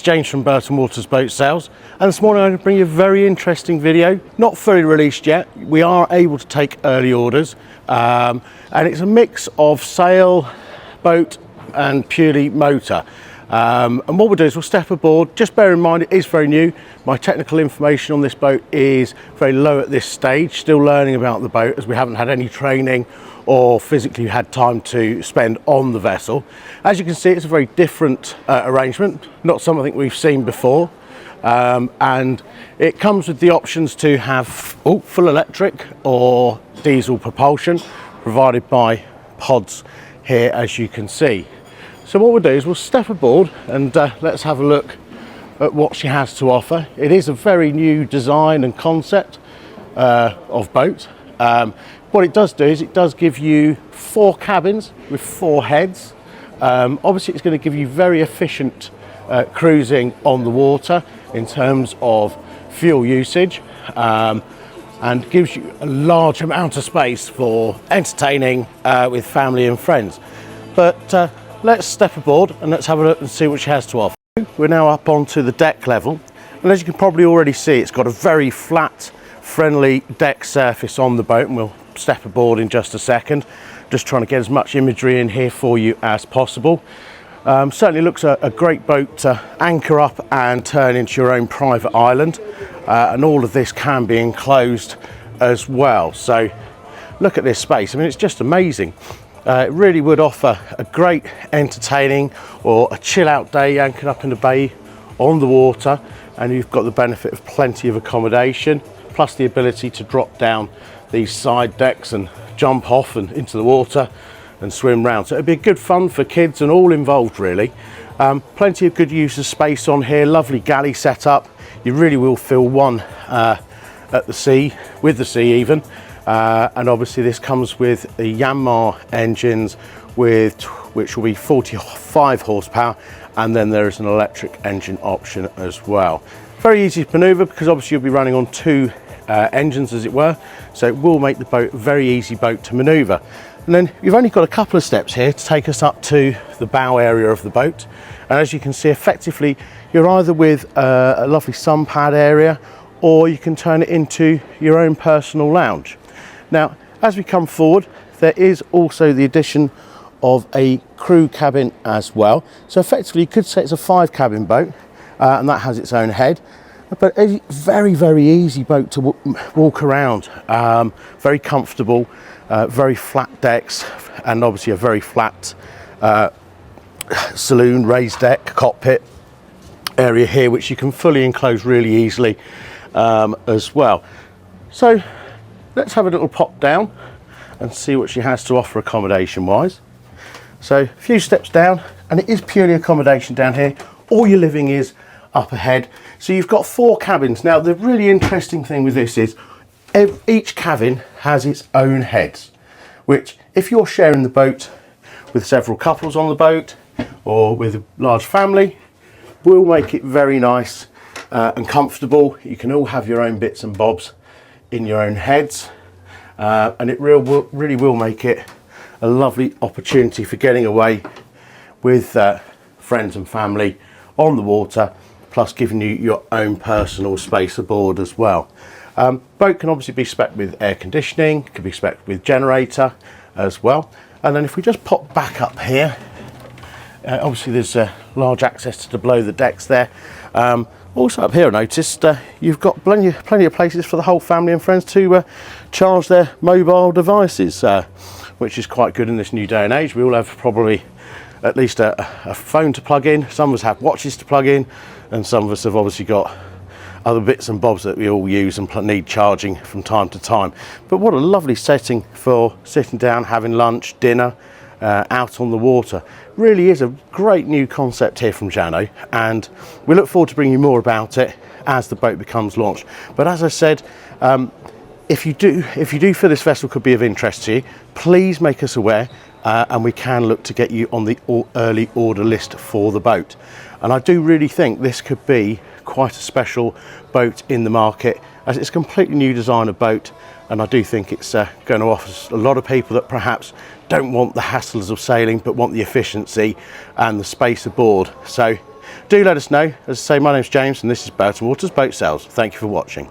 James from Burton Waters Boat Sales, and this morning I'm going to bring you a very interesting video. Not fully released yet. We are able to take early orders, and it's a mix of sail, boat and purely motor. And what we'll do is we'll step aboard. Just bear in mind it is very new. My technical information on this boat is very low at this stage, still learning about the boat as we haven't had any training or physically had time to spend on the vessel. As you can see, it's a very different arrangement, not something we've seen before, and it comes with the options to have full electric or diesel propulsion provided by pods here, as you can see. So what we'll do is we'll step aboard and let's have a look at what she has to offer. It is a very new design and concept of boat. What it does do is it does give you 4 cabins with 4 heads. Obviously it's going to give you very efficient cruising on the water in terms of fuel usage, and gives you a large amount of space for entertaining with family and friends. But let's step aboard and let's have a look and see what she has to offer. We're now up onto the deck level, and as you can probably already see, it's got a very flat, friendly deck surface on the boat, and we'll step aboard in just a second. Just trying to get as much imagery in here for you as possible. Certainly looks a great boat to anchor up and turn into your own private island, and all of this can be enclosed as well. So look at this space. I mean, it's just amazing. It really would offer a great entertaining or a chill out day anchored up in the bay on the water, and you've got the benefit of plenty of accommodation plus the ability to drop down these side decks and jump off and into the water and swim round. So it'd be good fun for kids and all involved, really. Plenty of good use of space on here, lovely galley setup. You really will feel one at the sea, with the sea even. And obviously this comes with the Jeanneau engines which will be 45 horsepower, and then there is an electric engine option as well. Very easy to manoeuvre because obviously you'll be running on 2 engines, as it were, so it will make the boat a very easy boat to manoeuvre. And then you've only got a couple of steps here to take us up to the bow area of the boat, and as you can see, effectively you're either with a lovely sun pad area, or you can turn it into your own personal lounge. Now as we come forward, there is also the addition of a crew cabin as well, so effectively you could say it's a 5 cabin boat, and that has its own head. But a very, very easy boat to walk around, very comfortable, very flat decks, and obviously a very flat saloon, raised deck, cockpit area here, which you can fully enclose really easily as well. So let's have a little pop down and see what she has to offer accommodation wise. So a few steps down, and it is purely accommodation down here. All your living is up ahead. So you've got 4 cabins. Now the really interesting thing with this is each cabin has its own heads, which if you're sharing the boat with several couples on the boat or with a large family, will make it very nice and comfortable. You can all have your own bits and bobs in your own heads, and it really will make it a lovely opportunity for getting away with friends and family on the water, plus giving you your own personal space aboard as well. Boat can obviously be spec'd with air conditioning, can be spec'd with generator as well. And then if we just pop back up here, obviously there's large access to below the decks there. Also up here I noticed you've got plenty of places for the whole family and friends to charge their mobile devices, which is quite good in this new day and age. We all have probably at least a phone to plug in. Some of us have watches to plug in, and some of us have obviously got other bits and bobs that we all use and need charging from time to time. But what a lovely setting for sitting down, having lunch, dinner, out on the water. Really is a great new concept here from Jeanneau, and we look forward to bringing you more about it as the boat becomes launched. But as I said, if you do feel this vessel could be of interest to you, please make us aware, and we can look to get you on the early order list for the boat. And I do really think this could be quite a special boat in the market, as it's a completely new design of boat, and I do think it's going to offer a lot of people that perhaps don't want the hassles of sailing but want the efficiency and the space aboard. So Do let us know. As I say, my name's James and this is Burton Waters Boat Sales. Thank you for watching.